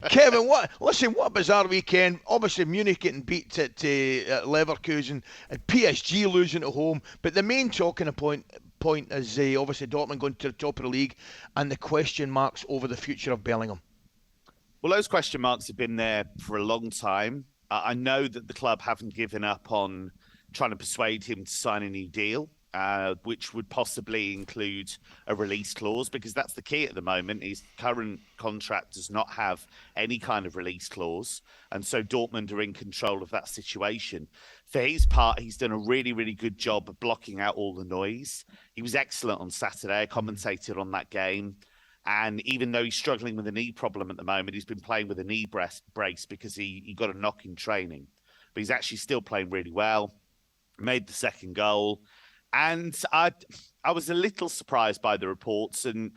Kevin, what a bizarre weekend. Obviously, Munich getting beat to Leverkusen and PSG losing at home. But the main talking point is obviously Dortmund going to the top of the league and the question marks over the future of Bellingham. Well, those question marks have been there for a long time. I know that the club haven't given up on trying to persuade him to sign a new deal, which would possibly include a release clause, because that's the key at the moment. His current contract does not have any kind of release clause, and so Dortmund are in control of that situation. For his part, he's done a really, really good job of blocking out all the noise. He was excellent on Saturday. I commentated on that game. And even though he's struggling with a knee problem at the moment, he's been playing with a knee brace because he got a knock in training. But he's actually still playing really well. Made the second goal. And I was a little surprised by the reports. And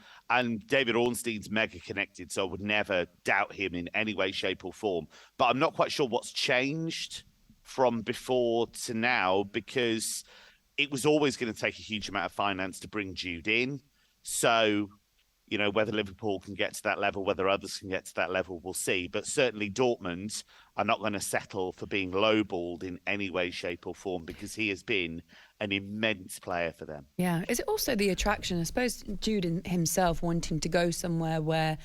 David Ornstein's mega connected, so I would never doubt him in any way, shape or form. But I'm not quite sure what's changed from before to now, because it was always going to take a huge amount of finance to bring Jude in. So, you know, whether Liverpool can get to that level, whether others can get to that level, we'll see. But certainly Dortmund are not going to settle for being lowballed in any way, shape or form, because he has been an immense player for them. Yeah. Is it also the attraction? I suppose Jude himself wanting to go somewhere where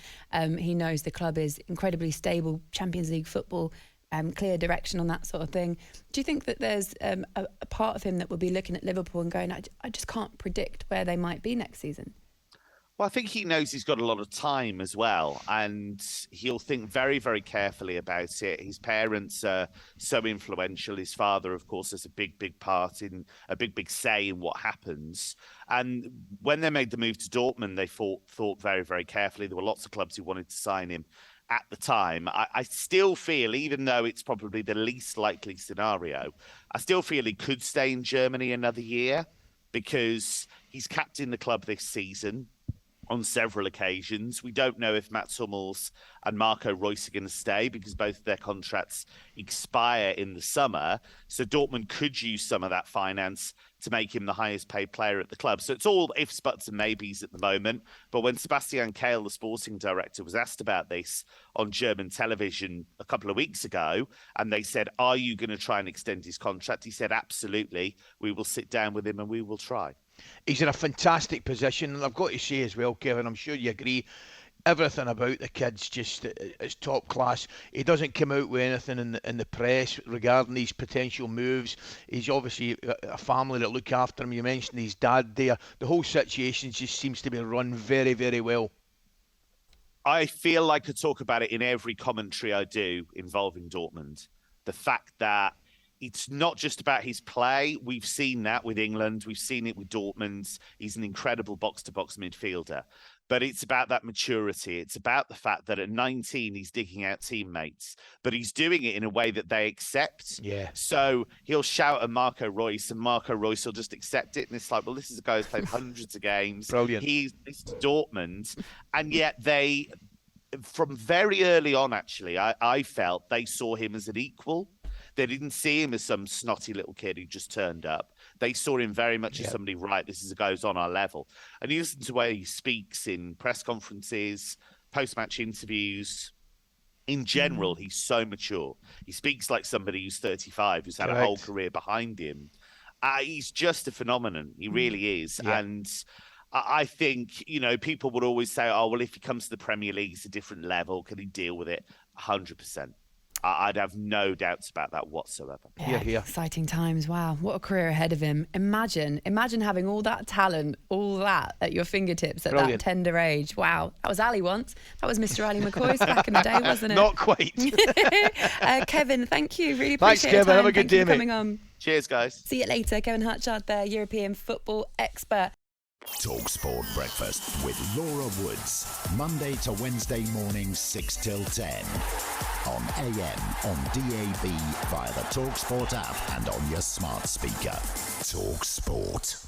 he knows the club is incredibly stable, Champions League football, clear direction on that sort of thing. Do you think that there's a part of him that will be looking at Liverpool and going, I just can't predict where they might be next season? Well, I think he knows he's got a lot of time as well, and he'll think very, very carefully about it. His parents are so influential. His father, of course, has a big, big part in a big, big say in what happens. And when they made the move to Dortmund, they thought very, very carefully. There were lots of clubs who wanted to sign him at the time. I still feel, even though it's probably the least likely scenario, I still feel he could stay in Germany another year, because he's captained the club this season on several occasions. We don't know if Mats Hummels and Marco Reus are going to stay, because both of their contracts expire in the summer. So Dortmund could use some of that finance to make him the highest paid player at the club. So it's all ifs, buts and maybes at the moment. But when Sebastian Kehl, the sporting director, was asked about this on German television a couple of weeks ago, and they said, are you going to try and extend his contract? He said, absolutely. We will sit down with him and we will try. He's in a fantastic position, and I've got to say as well, Kevin, I'm sure you agree, everything about the kid's just is top class. He doesn't come out with anything in the press regarding these potential moves. He's obviously a family that look after him. You mentioned his dad there. The whole situation just seems to be run very, very well. I feel like I talk about it in every commentary I do involving Dortmund. The fact that it's not just about his play. We've seen that with England. We've seen it with Dortmund. He's an incredible box-to-box midfielder. But it's about that maturity. It's about the fact that at 19, he's digging out teammates. But he's doing it in a way that they accept. Yeah. So he'll shout at Marco Reus, and Marco Reus will just accept it. And it's like, well, this is a guy who's played hundreds of games. Brilliant. He's Dortmund. And yet they, from very early on, actually, I felt they saw him as an equal. They didn't see him as some snotty little kid who just turned up. They saw him very much as somebody, right, this is a guy who's on our level. And you listen to the way he speaks in press conferences, post-match interviews. In general, he's so mature. He speaks like somebody who's 35, who's had a whole career behind him. He's just a phenomenon. He really is. Yeah. And I think, you know, people would always say, oh, well, if he comes to the Premier League, it's a different level. Can he deal with it? 100%. I'd have no doubts about that whatsoever. Yeah. Exciting times. Wow, what a career ahead of him. Imagine having all that talent, all that at your fingertips at that tender age. Wow, that was Ali once. That was Mr. Ali McCoist back in the day, wasn't it? Not quite. Kevin, thank you. Really appreciate it. Thanks, Kevin. Have a good day, mate. Coming on. Cheers, guys. See you later. Kevin Hatchard, the European football expert. talkSPORT Breakfast with Laura Woods. Monday to Wednesday mornings 6 till 10. On AM, on DAB, via the talkSPORT app and on your smart speaker. talkSPORT.